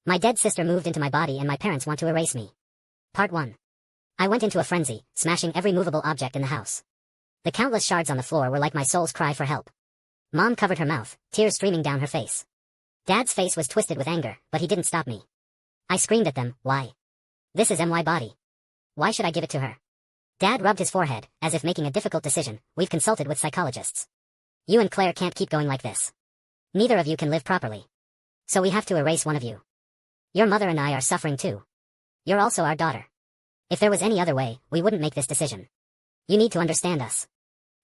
My dead sister moved into my body and my parents want to erase me. Part 1. I went into a frenzy, smashing every movable object in the house. The countless shards on the floor were like my soul's cry for help. Mom covered her mouth, tears streaming down her face. Dad's face was twisted with anger, but he didn't stop me. I screamed at them, why? This is my body. Why should I give it to her? Dad rubbed his forehead, as if making a difficult decision. We've consulted with psychologists. You and Claire can't keep going like this. Neither of you can live properly. So we have to erase one of you. Your mother and I are suffering too. You're also our daughter. If there was any other way, we wouldn't make this decision. You need to understand us.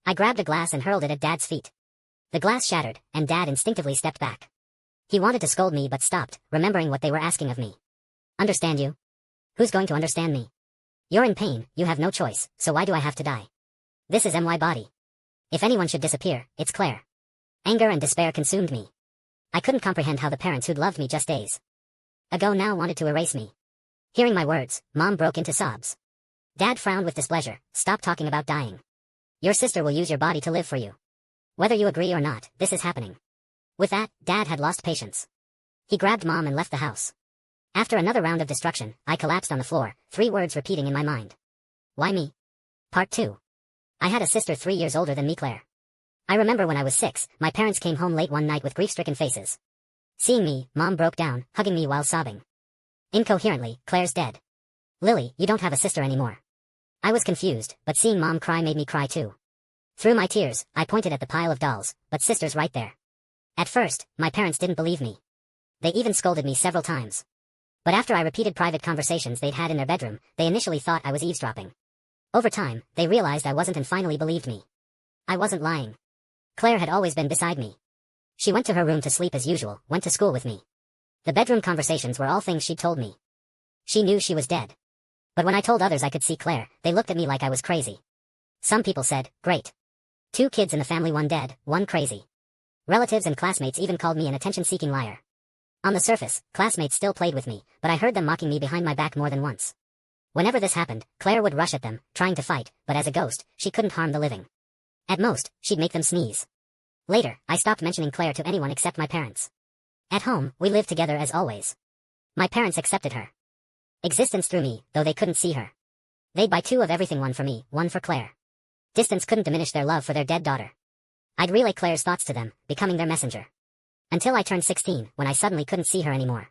I grabbed a glass and hurled it at Dad's feet. The glass shattered, and Dad instinctively stepped back. He wanted to scold me but stopped, remembering what they were asking of me. Understand you? Who's going to understand me? You're in pain, you have no choice, so why do I have to die? This is my body. If anyone should disappear, it's Claire. Anger and despair consumed me. I couldn't comprehend how the parents who'd loved me just days ago now wanted to erase me. Hearing my words, Mom broke into sobs. Dad frowned with displeasure. Stop talking about dying. Your sister will use your body to live for you. Whether you agree or not, this is happening. With that, Dad had lost patience. He grabbed Mom and left the house. After another round of destruction, I collapsed on the floor, 3 words repeating in my mind. Why me? Part 2. I had a sister 3 years older than me, Claire. I remember when I was 6, my parents came home late one night with grief-stricken faces. Seeing me, Mom broke down, hugging me while sobbing. Incoherently, Claire's dead. Lily, you don't have a sister anymore. I was confused, but seeing Mom cry made me cry too. Through my tears, I pointed at the pile of dolls, but sister's right there. At first, my parents didn't believe me. They even scolded me several times. But after I repeated private conversations they'd had in their bedroom, they initially thought I was eavesdropping. Over time, they realized I wasn't and finally believed me. I wasn't lying. Claire had always been beside me. She went to her room to sleep as usual, went to school with me. The bedroom conversations were all things she'd told me. She knew she was dead. But when I told others I could see Claire, they looked at me like I was crazy. Some people said, great. 2 kids in the family, 1 dead, 1 crazy. Relatives and classmates even called me an attention-seeking liar. On the surface, classmates still played with me, but I heard them mocking me behind my back more than once. Whenever this happened, Claire would rush at them, trying to fight, but as a ghost, she couldn't harm the living. At most, she'd make them sneeze. Later, I stopped mentioning Claire to anyone except my parents. At home, we lived together as always. My parents accepted her existence through me, though they couldn't see her. They'd buy 2 of everything, 1 for me, 1 for Claire. Distance couldn't diminish their love for their dead daughter. I'd relay Claire's thoughts to them, becoming their messenger. Until I turned 16, when I suddenly couldn't see her anymore.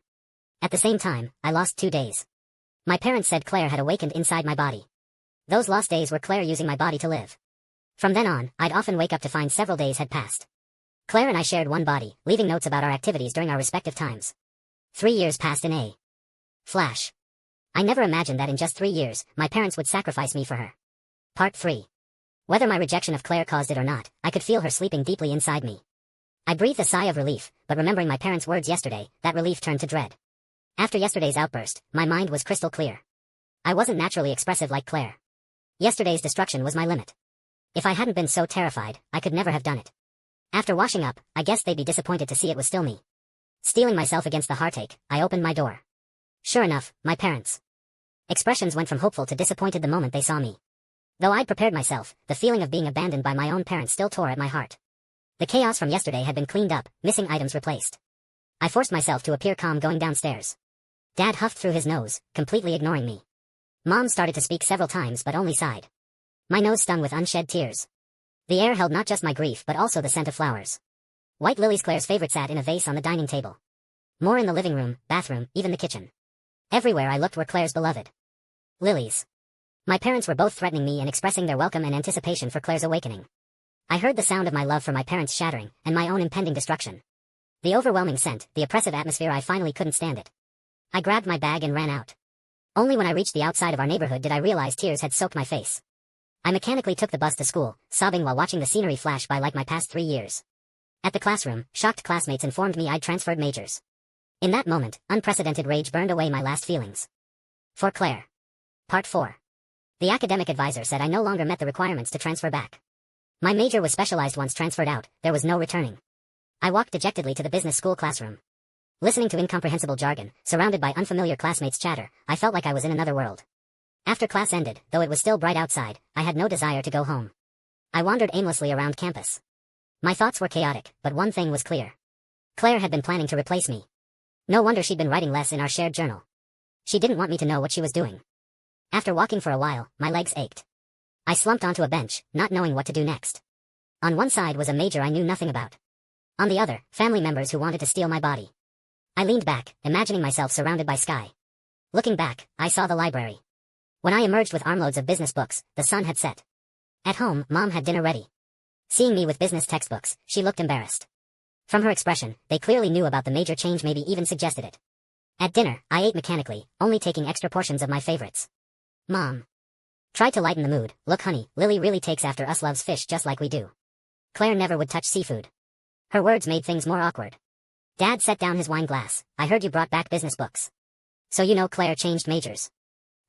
At the same time, I lost 2 days. My parents said Claire had awakened inside my body. Those lost days were Claire using my body to live. From then on, I'd often wake up to find several days had passed. Claire and I shared one body, leaving notes about our activities during our respective times. 3 years passed in a flash. I never imagined that in just 3 years, my parents would sacrifice me for her. Part 3. Whether my rejection of Claire caused it or not, I could feel her sleeping deeply inside me. I breathed a sigh of relief, but remembering my parents' words yesterday, that relief turned to dread. After yesterday's outburst, my mind was crystal clear. I wasn't naturally expressive like Claire. Yesterday's destruction was my limit. If I hadn't been so terrified, I could never have done it. After washing up, I guess they'd be disappointed to see it was still me. Steeling myself against the heartache, I opened my door. Sure enough, my parents. Expressions went from hopeful to disappointed the moment they saw me. Though I'd prepared myself, the feeling of being abandoned by my own parents still tore at my heart. The chaos from yesterday had been cleaned up, missing items replaced. I forced myself to appear calm going downstairs. Dad huffed through his nose, completely ignoring me. Mom started to speak several times but only sighed. My nose stung with unshed tears. The air held not just my grief but also the scent of flowers. White lilies, Claire's favorite, sat in a vase on the dining table. More in the living room, bathroom, even the kitchen. Everywhere I looked were Claire's beloved lilies. My parents were both threatening me and expressing their welcome and anticipation for Claire's awakening. I heard the sound of my love for my parents shattering, and my own impending destruction. The overwhelming scent, the oppressive atmosphere, I finally couldn't stand it. I grabbed my bag and ran out. Only when I reached the outside of our neighborhood did I realize tears had soaked my face. I mechanically took the bus to school, sobbing while watching the scenery flash by like my past 3 years. At the classroom, shocked classmates informed me I'd transferred majors. In that moment, unprecedented rage burned away my last feelings. For Claire. Part 4. The academic advisor said I no longer met the requirements to transfer back. My major was specialized. Once transferred out, there was no returning. I walked dejectedly to the business school classroom. Listening to incomprehensible jargon, surrounded by unfamiliar classmates' chatter, I felt like I was in another world. After class ended, though it was still bright outside, I had no desire to go home. I wandered aimlessly around campus. My thoughts were chaotic, but one thing was clear. Claire had been planning to replace me. No wonder she'd been writing less in our shared journal. She didn't want me to know what she was doing. After walking for a while, my legs ached. I slumped onto a bench, not knowing what to do next. On one side was a major I knew nothing about. On the other, family members who wanted to steal my body. I leaned back, imagining myself surrounded by sky. Looking back, I saw the library. When I emerged with armloads of business books, the sun had set. At home, Mom had dinner ready. Seeing me with business textbooks, she looked embarrassed. From her expression, they clearly knew about the major change, maybe even suggested it. At dinner, I ate mechanically, only taking extra portions of my favorites. Mom tried to lighten the mood. Look honey, Lily really takes after us, loves fish just like we do. Claire never would touch seafood. Her words made things more awkward. Dad set down his wine glass. I heard you brought back business books. So you know Claire changed majors.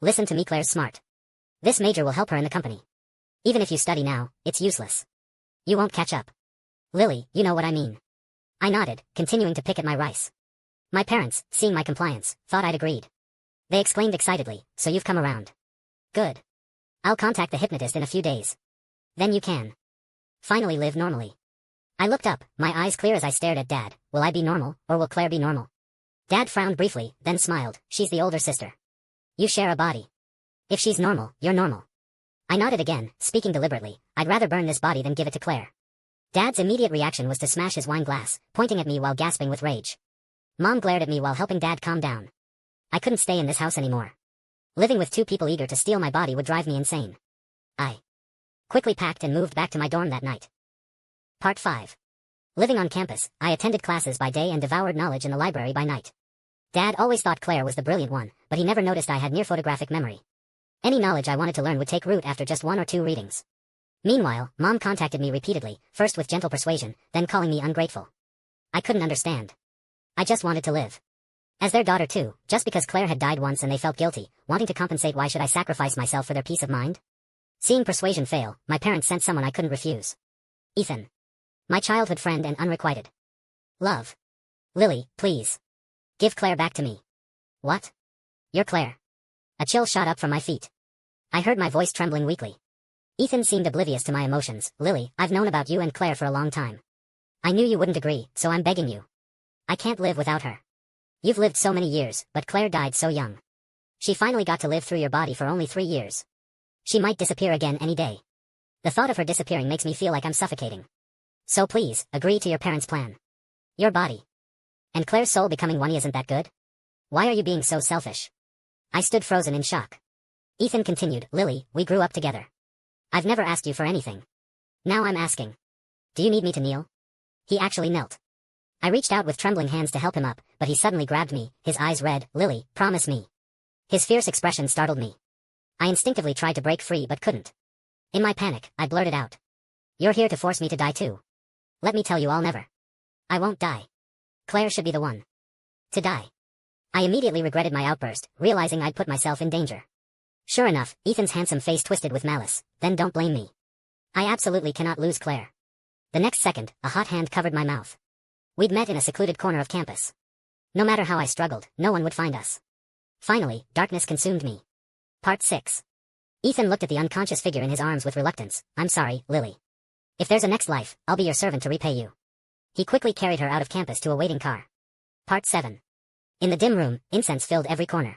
Listen to me, Claire's smart. This major will help her in the company. Even if you study now, it's useless. You won't catch up. Lily, you know what I mean. I nodded, continuing to pick at my rice. My parents, seeing my compliance, thought I'd agreed. They exclaimed excitedly, so you've come around. Good. I'll contact the hypnotist in a few days. Then you can finally live normally. I looked up, my eyes clear as I stared at Dad. Will I be normal, or will Claire be normal? Dad frowned briefly, then smiled. She's the older sister. You share a body. If she's normal, you're normal. I nodded again, speaking deliberately. I'd rather burn this body than give it to Claire. Dad's immediate reaction was to smash his wine glass, pointing at me while gasping with rage. Mom glared at me while helping Dad calm down. I couldn't stay in this house anymore. Living with two people eager to steal my body would drive me insane. I quickly packed and moved back to my dorm that night. Part 5. Living on campus, I attended classes by day and devoured knowledge in the library by night. Dad always thought Claire was the brilliant one, but he never noticed I had near photographic memory. Any knowledge I wanted to learn would take root after just 1 or 2 readings. Meanwhile, Mom contacted me repeatedly, first with gentle persuasion, then calling me ungrateful. I couldn't understand. I just wanted to live. As their daughter too, just because Claire had died once and they felt guilty, wanting to compensate, why should I sacrifice myself for their peace of mind? Seeing persuasion fail, my parents sent someone I couldn't refuse. Ethan. My childhood friend and unrequited love. Lily, please. Give Claire back to me. What? You're Claire. A chill shot up from my feet. I heard my voice trembling weakly. Ethan seemed oblivious to my emotions. Lily, I've known about you and Claire for a long time. I knew you wouldn't agree, so I'm begging you. I can't live without her. You've lived so many years, but Claire died so young. She finally got to live through your body for only 3 years. She might disappear again any day. The thought of her disappearing makes me feel like I'm suffocating. So please, agree to your parents' plan. Your body. And Claire's soul becoming one isn't that good? Why are you being so selfish? I stood frozen in shock. Ethan continued, Lily, we grew up together. I've never asked you for anything. Now I'm asking. Do you need me to kneel? He actually knelt. I reached out with trembling hands to help him up, but he suddenly grabbed me, his eyes red. Lily, promise me. His fierce expression startled me. I instinctively tried to break free but couldn't. In my panic, I blurted out. You're here to force me to die too. Let me tell you, I'll never. I won't die. Claire should be the one to die. I immediately regretted my outburst, realizing I'd put myself in danger. Sure enough, Ethan's handsome face twisted with malice. Then don't blame me. I absolutely cannot lose Claire. The next second, a hot hand covered my mouth. We'd met in a secluded corner of campus. No matter how I struggled, no one would find us. Finally, darkness consumed me. Part 6. Ethan looked at the unconscious figure in his arms with reluctance. I'm sorry, Lily. If there's a next life, I'll be your servant to repay you. He quickly carried her out of campus to a waiting car. Part 7. In the dim room, incense filled every corner.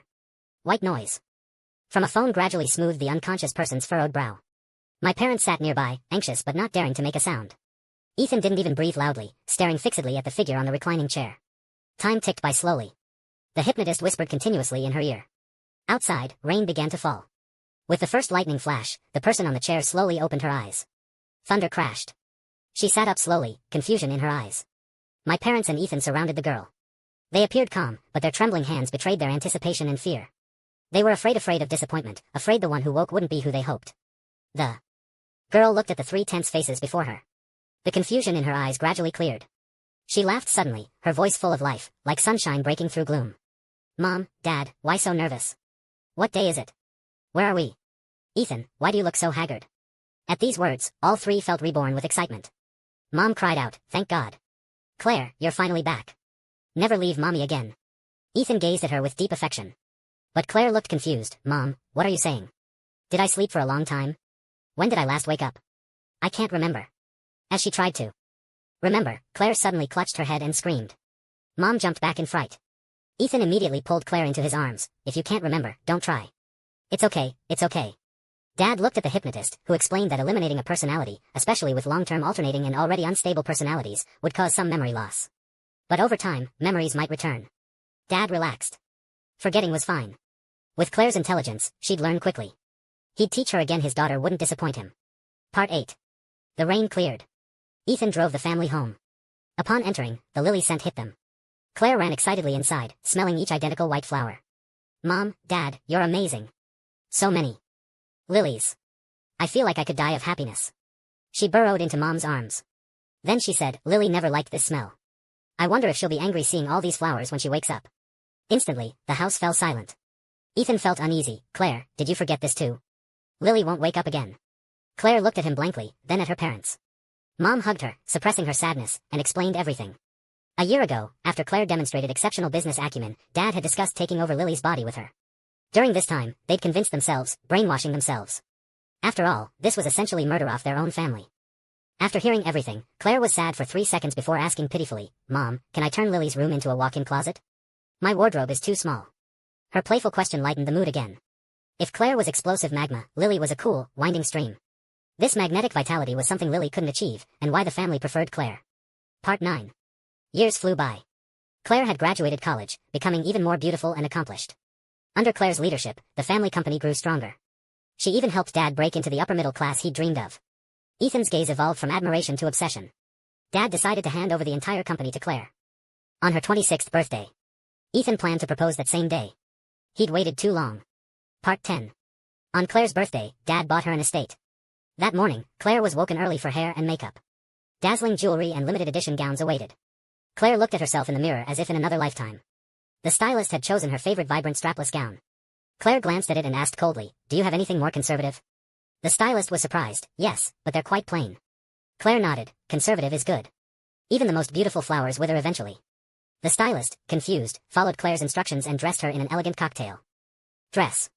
White noise from a phone gradually smoothed the unconscious person's furrowed brow. My parents sat nearby, anxious but not daring to make a sound. Ethan didn't even breathe loudly, staring fixedly at the figure on the reclining chair. Time ticked by slowly. The hypnotist whispered continuously in her ear. Outside, rain began to fall. With the first lightning flash, the person on the chair slowly opened her eyes. Thunder crashed. She sat up slowly, confusion in her eyes. My parents and Ethan surrounded the girl. They appeared calm, but their trembling hands betrayed their anticipation and fear. They were afraid of disappointment, afraid the one who woke wouldn't be who they hoped. The girl looked at the 3 tense faces before her. The confusion in her eyes gradually cleared. She laughed suddenly, her voice full of life, like sunshine breaking through gloom. Mom, Dad, why so nervous? What day is it? Where are we? Ethan, why do you look so haggard? At these words, all 3 felt reborn with excitement. Mom cried out, thank God. Claire, you're finally back. Never leave Mommy again. Ethan gazed at her with deep affection. But Claire looked confused. Mom, what are you saying? Did I sleep for a long time? When did I last wake up? I can't remember. As she tried to remember, Claire suddenly clutched her head and screamed. Mom jumped back in fright. Ethan immediately pulled Claire into his arms. If you can't remember, don't try. It's okay, it's okay. Dad looked at the hypnotist, who explained that eliminating a personality, especially with long-term alternating and already unstable personalities, would cause some memory loss. But over time, memories might return. Dad relaxed. Forgetting was fine. With Claire's intelligence, she'd learn quickly. He'd teach her again. His daughter wouldn't disappoint him. Part 8. The rain cleared. Ethan drove the family home. Upon entering, the lily scent hit them. Claire ran excitedly inside, smelling each identical white flower. Mom, Dad, you're amazing. So many lilies. I feel like I could die of happiness. She burrowed into Mom's arms. Then she said, Lily never liked this smell. I wonder if she'll be angry seeing all these flowers when she wakes up. Instantly, the house fell silent. Ethan felt uneasy. Claire, did you forget this too? Lily won't wake up again. Claire looked at him blankly, then at her parents. Mom hugged her, suppressing her sadness, and explained everything. A year ago, after Claire demonstrated exceptional business acumen, Dad had discussed taking over Lily's body with her. During this time, they'd convinced themselves, brainwashing themselves. After all, this was essentially murder off their own family. After hearing everything, Claire was sad for 3 seconds before asking pitifully, Mom, can I turn Lily's room into a walk-in closet? My wardrobe is too small. Her playful question lightened the mood again. If Claire was explosive magma, Lily was a cool, winding stream. This magnetic vitality was something Lily couldn't achieve, and why the family preferred Claire. Part 9. Years flew by. Claire had graduated college, becoming even more beautiful and accomplished. Under Claire's leadership, the family company grew stronger. She even helped Dad break into the upper middle class he'd dreamed of. Ethan's gaze evolved from admiration to obsession. Dad decided to hand over the entire company to Claire. On her 26th birthday. Ethan planned to propose that same day. He'd waited too long. Part 10. On Claire's birthday, Dad bought her an estate. That morning, Claire was woken early for hair and makeup. Dazzling jewelry and limited edition gowns awaited. Claire looked at herself in the mirror as if in another lifetime. The stylist had chosen her favorite vibrant strapless gown. Claire glanced at it and asked coldly, do you have anything more conservative? The stylist was surprised. Yes, but they're quite plain. Claire nodded. Conservative is good. Even the most beautiful flowers wither eventually. The stylist, confused, followed Claire's instructions and dressed her in an elegant cocktail dress.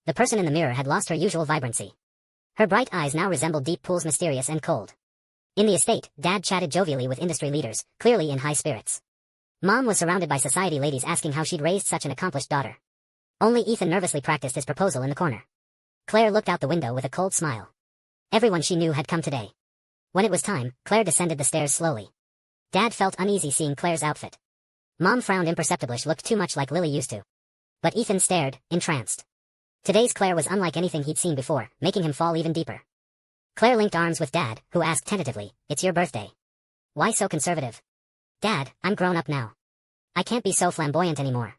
The person in the mirror had lost her usual vibrancy. Her bright eyes now resembled deep pools, mysterious and cold. In the estate, Dad chatted jovially with industry leaders, clearly in high spirits. Mom was surrounded by society ladies asking how she'd raised such an accomplished daughter. Only Ethan nervously practiced his proposal in the corner. Claire looked out the window with a cold smile. Everyone she knew had come today. When it was time, Claire descended the stairs slowly. Dad felt uneasy seeing Claire's outfit. Mom frowned imperceptibly. She looked too much like Lily used to. But Ethan stared, entranced. Today's Claire was unlike anything he'd seen before, making him fall even deeper. Claire linked arms with Dad, who asked tentatively, it's your birthday. Why so conservative? Dad, I'm grown up now. I can't be so flamboyant anymore.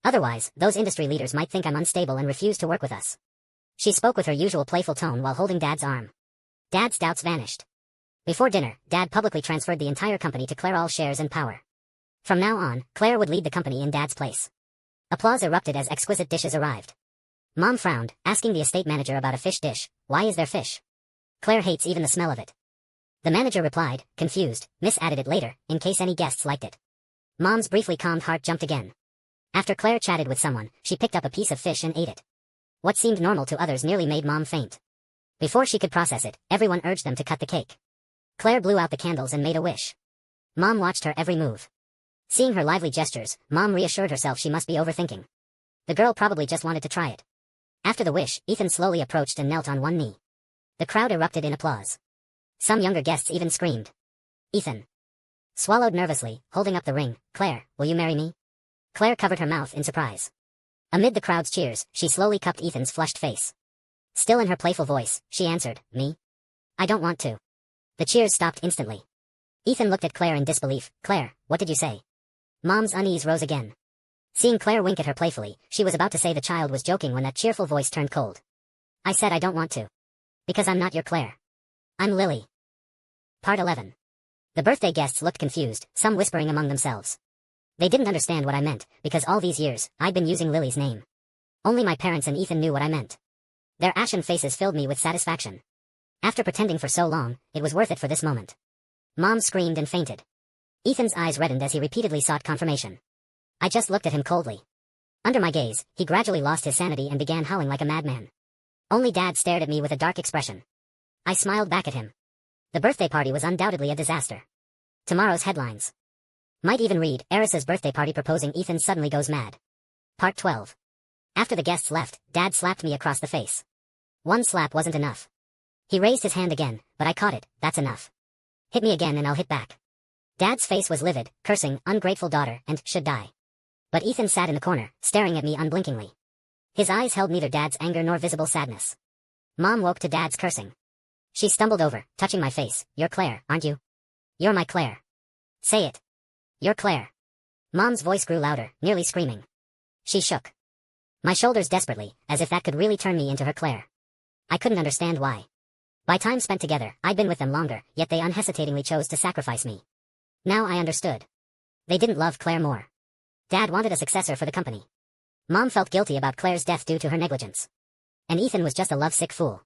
Otherwise, those industry leaders might think I'm unstable and refuse to work with us. She spoke with her usual playful tone while holding Dad's arm. Dad's doubts vanished. Before dinner, Dad publicly transferred the entire company to Claire, all shares and power. From now on, Claire would lead the company in Dad's place. Applause erupted as exquisite dishes arrived. Mom frowned, asking the estate manager about a fish dish. Why is there fish? Claire hates even the smell of it. The manager replied, confused, Miss added it later, in case any guests liked it. Mom's briefly calmed heart jumped again. After Claire chatted with someone, she picked up a piece of fish and ate it. What seemed normal to others nearly made Mom faint. Before she could process it, everyone urged them to cut the cake. Claire blew out the candles and made a wish. Mom watched her every move. Seeing her lively gestures, Mom reassured herself she must be overthinking. The girl probably just wanted to try it. After the wish, Ethan slowly approached and knelt on one knee. The crowd erupted in applause. Some younger guests even screamed. Ethan swallowed nervously, holding up the ring. Claire, will you marry me? Claire covered her mouth in surprise. Amid the crowd's cheers, she slowly cupped Ethan's flushed face. Still in her playful voice, she answered, me? I don't want to. The cheers stopped instantly. Ethan looked at Claire in disbelief. Claire, what did you say? Mom's unease rose again. Seeing Claire wink at her playfully, she was about to say the child was joking when that cheerful voice turned cold. I said I don't want to. Because I'm not your Claire. I'm Lily. Part 11. The birthday guests looked confused, some whispering among themselves. They didn't understand what I meant, because all these years, I'd been using Lily's name. Only my parents and Ethan knew what I meant. Their ashen faces filled me with satisfaction. After pretending for so long, it was worth it for this moment. Mom screamed and fainted. Ethan's eyes reddened as he repeatedly sought confirmation. I just looked at him coldly. Under my gaze, he gradually lost his sanity and began howling like a madman. Only Dad stared at me with a dark expression. I smiled back at him. The birthday party was undoubtedly a disaster. Tomorrow's headlines. Might even read, Eris's birthday party proposing Ethan suddenly goes mad. Part 12. After the guests left, Dad slapped me across the face. One slap wasn't enough. He raised his hand again, but I caught it. That's enough. Hit me again and I'll hit back. Dad's face was livid, cursing, ungrateful daughter, and should die. But Ethan sat in the corner, staring at me unblinkingly. His eyes held neither Dad's anger nor visible sadness. Mom woke to Dad's cursing. She stumbled over, touching my face. You're Claire, aren't you? You're my Claire. Say it. You're Claire. Mom's voice grew louder, nearly screaming. She shook my shoulders desperately, as if that could really turn me into her Claire. I couldn't understand why. By time spent together, I'd been with them longer, yet they unhesitatingly chose to sacrifice me. Now I understood. They didn't love Claire more. Dad wanted a successor for the company. Mom felt guilty about Claire's death due to her negligence. And Ethan was just a lovesick fool.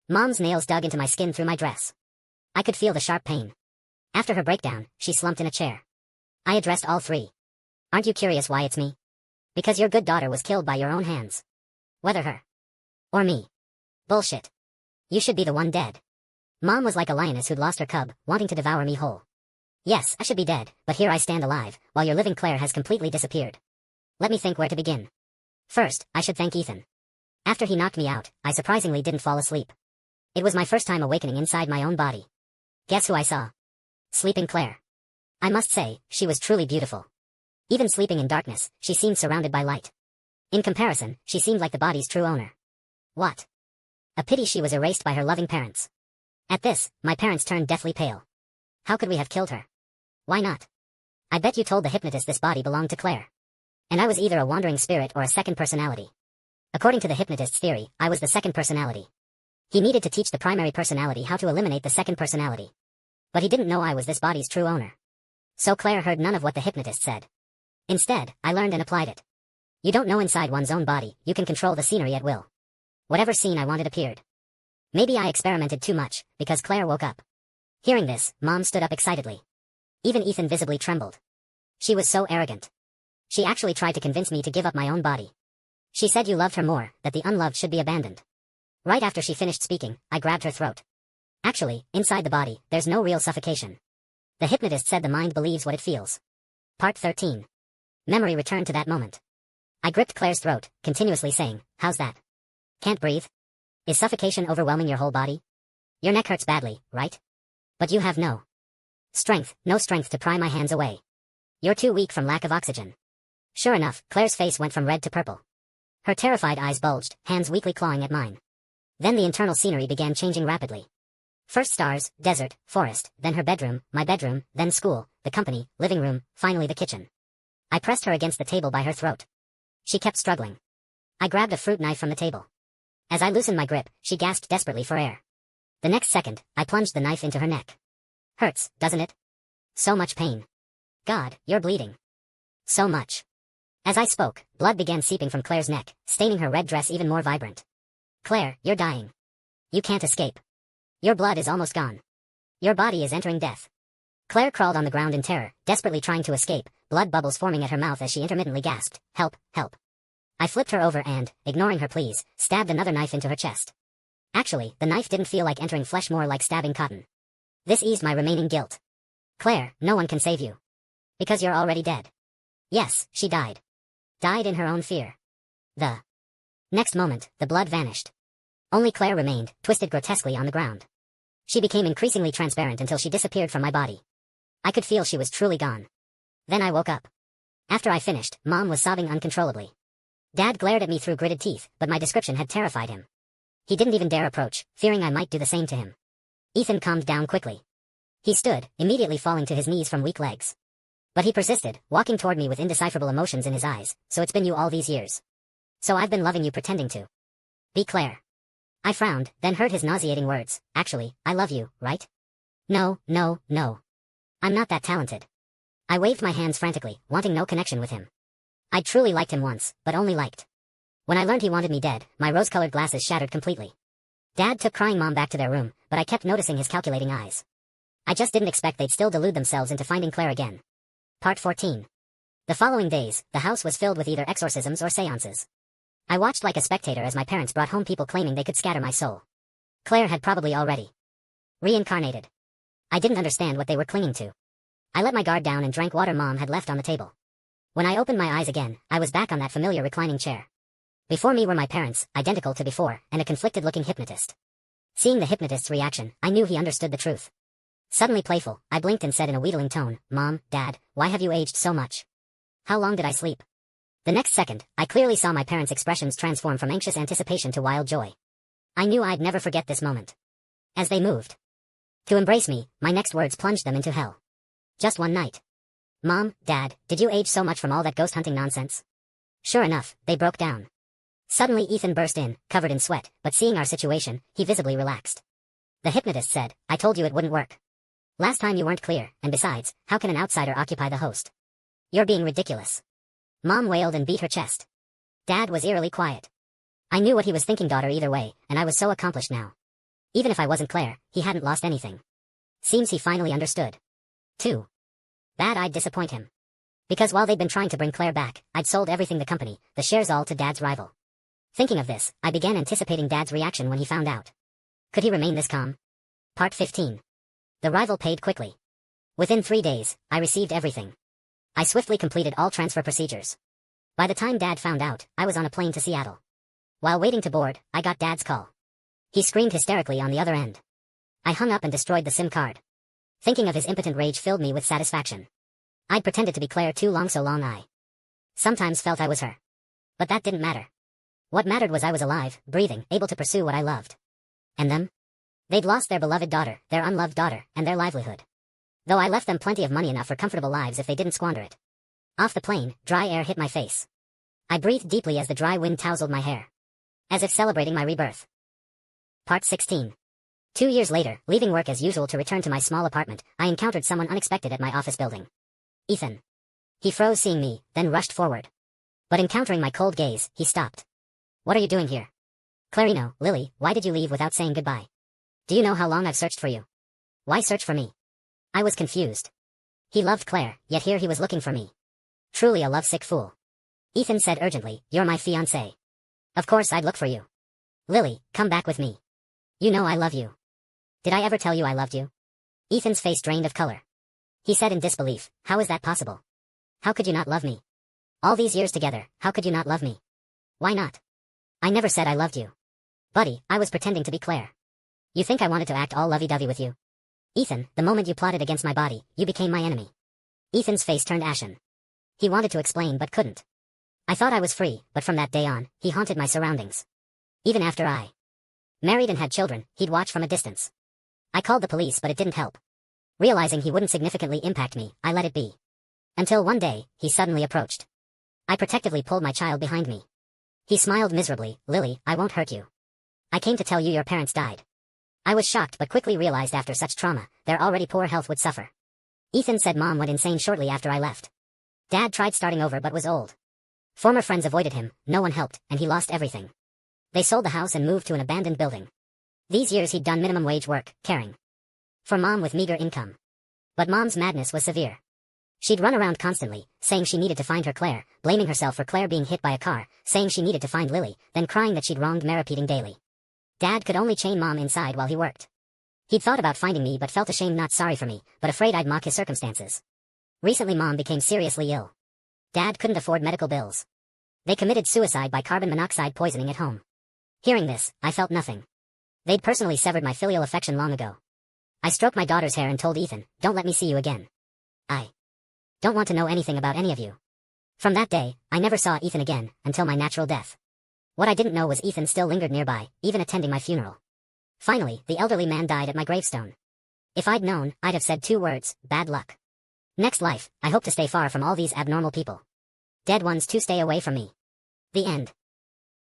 Mom's nails dug into my skin through my dress. I could feel the sharp pain. After her breakdown, she slumped in a chair. I addressed all three. Aren't you curious why it's me? Because your good daughter was killed by your own hands. Whether her or me. Bullshit. You should be the one dead. Mom was like a lioness who'd lost her cub, wanting to devour me whole. Yes, I should be dead, but here I stand alive, while your living Claire has completely disappeared. Let me think where to begin. First, I should thank Ethan. After he knocked me out, I surprisingly didn't fall asleep. It was my first time awakening inside my own body. Guess who I saw? Sleeping Claire. I must say, she was truly beautiful. Even sleeping in darkness, she seemed surrounded by light. In comparison, she seemed like the body's true owner. What? A pity she was erased by her loving parents. At this, my parents turned deathly pale. How could we have killed her? Why not? I bet you told the hypnotist this body belonged to Claire. And I was either a wandering spirit or a second personality. According to the hypnotist's theory, I was the second personality. He needed to teach the primary personality how to eliminate the second personality. But he didn't know I was this body's true owner. So Claire heard none of what the hypnotist said. Instead, I learned and applied it. You don't know inside one's own body, you can control the scenery at will. Whatever scene I wanted appeared. Maybe I experimented too much, because Claire woke up. Hearing this, Mom stood up excitedly. Even Ethan visibly trembled. She was so arrogant. She actually tried to convince me to give up my own body. She said you loved her more, that the unloved should be abandoned. Right after she finished speaking, I grabbed her throat. Actually, inside the body, there's no real suffocation. The hypnotist said the mind believes what it feels. Part 13. Memory returned to that moment. I gripped Claire's throat, continuously saying, how's that? Can't breathe? Is suffocation overwhelming your whole body? Your neck hurts badly, right? But you have no strength to pry my hands away. You're too weak from lack of oxygen. Sure enough, Claire's face went from red to purple. Her terrified eyes bulged, hands weakly clawing at mine. Then the internal scenery began changing rapidly. First stars, desert, forest, then her bedroom, my bedroom, then school, the company, living room, finally the kitchen. I pressed her against the table by her throat. She kept struggling. I grabbed a fruit knife from the table. As I loosened my grip, she gasped desperately for air. The next second, I plunged the knife into her neck. Hurts, doesn't it? So much pain. God, you're bleeding. So much. As I spoke, blood began seeping from Claire's neck, staining her red dress even more vibrant. Claire, you're dying. You can't escape. Your blood is almost gone. Your body is entering death. Claire crawled on the ground in terror, desperately trying to escape, blood bubbles forming at her mouth as she intermittently gasped, help, help. I flipped her over and, ignoring her pleas, stabbed another knife into her chest. Actually, the knife didn't feel like entering flesh, more like stabbing cotton. This eased my remaining guilt. Claire, no one can save you. Because you're already dead. Yes, she died. Died in her own fear. The next moment, the blood vanished. Only Claire remained, twisted grotesquely on the ground. She became increasingly transparent until she disappeared from my body. I could feel she was truly gone. Then I woke up. After I finished, Mom was sobbing uncontrollably. Dad glared at me through gritted teeth, but my description had terrified him. He didn't even dare approach, fearing I might do the same to him. Ethan calmed down quickly. He stood, immediately falling to his knees from weak legs. But he persisted, walking toward me with indecipherable emotions in his eyes. So it's been you all these years. So I've been loving you pretending to be Claire. I frowned, then heard his nauseating words. Actually, I love you, right? No, no, no. I'm not that talented. I waved my hands frantically, wanting no connection with him. I'd truly liked him once, but only liked. When I learned he wanted me dead, my rose-colored glasses shattered completely. Dad took crying Mom back to their room, but I kept noticing his calculating eyes. I just didn't expect they'd still delude themselves into finding Claire again. Part 14. The following days, the house was filled with either exorcisms or seances. I watched like a spectator as my parents brought home people claiming they could scatter my soul. Claire had probably already reincarnated. I didn't understand what they were clinging to. I let my guard down and drank water Mom had left on the table. When I opened my eyes again, I was back on that familiar reclining chair. Before me were my parents, identical to before, and a conflicted-looking hypnotist. Seeing the hypnotist's reaction, I knew he understood the truth. Suddenly playful, I blinked and said in a wheedling tone, "Mom, Dad, why have you aged so much? How long did I sleep?" The next second, I clearly saw my parents' expressions transform from anxious anticipation to wild joy. I knew I'd never forget this moment. As they moved to embrace me, my next words plunged them into hell. Just one night. "Mom, Dad, did you age so much from all that ghost hunting nonsense?" Sure enough, they broke down. Suddenly Ethan burst in, covered in sweat, but seeing our situation, he visibly relaxed. The hypnotist said, "I told you it wouldn't work. Last time you weren't clear, and besides, how can an outsider occupy the host? You're being ridiculous." Mom wailed and beat her chest. Dad was eerily quiet. I knew what he was thinking, daughter, either way, and I was so accomplished now. Even if I wasn't Claire, he hadn't lost anything. Seems he finally understood. Too bad I'd disappoint him. Because while they'd been trying to bring Claire back, I'd sold everything, the company, the shares, all to Dad's rival. Thinking of this, I began anticipating Dad's reaction when he found out. Could he remain this calm? Part 15. The rival paid quickly. Within 3 days, I received everything. I swiftly completed all transfer procedures. By the time Dad found out, I was on a plane to Seattle. While waiting to board, I got Dad's call. He screamed hysterically on the other end. I hung up and destroyed the SIM card. Thinking of his impotent rage filled me with satisfaction. I'd pretended to be Claire too long, so long I sometimes felt I was her. But that didn't matter. What mattered was I was alive, breathing, able to pursue what I loved. And them? They'd lost their beloved daughter, their unloved daughter, and their livelihood. Though I left them plenty of money, enough for comfortable lives if they didn't squander it. Off the plane, dry air hit my face. I breathed deeply as the dry wind tousled my hair. As if celebrating my rebirth. Part 16. 2 years later, leaving work as usual to return to my small apartment, I encountered someone unexpected at my office building. Ethan. He froze seeing me, then rushed forward. But encountering my cold gaze, he stopped. "What are you doing here?" "Clarino, Lily, why did you leave without saying goodbye? Do you know how long I've searched for you?" "Why search for me?" I was confused. He loved Claire, yet here he was looking for me. Truly a lovesick fool. Ethan said urgently, "You're my fiancé. Of course I'd look for you. Lily, come back with me. You know I love you." "Did I ever tell you I loved you?" Ethan's face drained of color. He said in disbelief, "How is that possible? How could you not love me? All these years together, how could you not love me?" "Why not? I never said I loved you. Buddy, I was pretending to be Claire. You think I wanted to act all lovey-dovey with you? Ethan, the moment you plotted against my body, you became my enemy." Ethan's face turned ashen. He wanted to explain but couldn't. I thought I was free, but from that day on, he haunted my surroundings. Even after I married and had children, he'd watch from a distance. I called the police, but it didn't help. Realizing he wouldn't significantly impact me, I let it be. Until one day, he suddenly approached. I protectively pulled my child behind me. He smiled miserably. "Lily, I won't hurt you. I came to tell you your parents died." I was shocked but quickly realized after such trauma, their already poor health would suffer. Ethan said Mom went insane shortly after I left. Dad tried starting over but was old. Former friends avoided him, no one helped, and he lost everything. They sold the house and moved to an abandoned building. These years he'd done minimum wage work, caring for Mom with meager income. But Mom's madness was severe. She'd run around constantly, saying she needed to find her Claire, blaming herself for Claire being hit by a car, saying she needed to find Lily, then crying that she'd wronged me, repeating daily. Dad could only chain Mom inside while he worked. He'd thought about finding me but felt ashamed, not sorry for me, but afraid I'd mock his circumstances. Recently Mom became seriously ill. Dad couldn't afford medical bills. They committed suicide by carbon monoxide poisoning at home. Hearing this, I felt nothing. They'd personally severed my filial affection long ago. I stroked my daughter's hair and told Ethan, "Don't let me see you again. I don't want to know anything about any of you." From that day, I never saw Ethan again, until my natural death. What I didn't know was Ethan still lingered nearby, even attending my funeral. Finally, the elderly man died at my gravestone. If I'd known, I'd have said 2 words, bad luck. Next life, I hope to stay far from all these abnormal people. Dead ones to stay away from me. The end.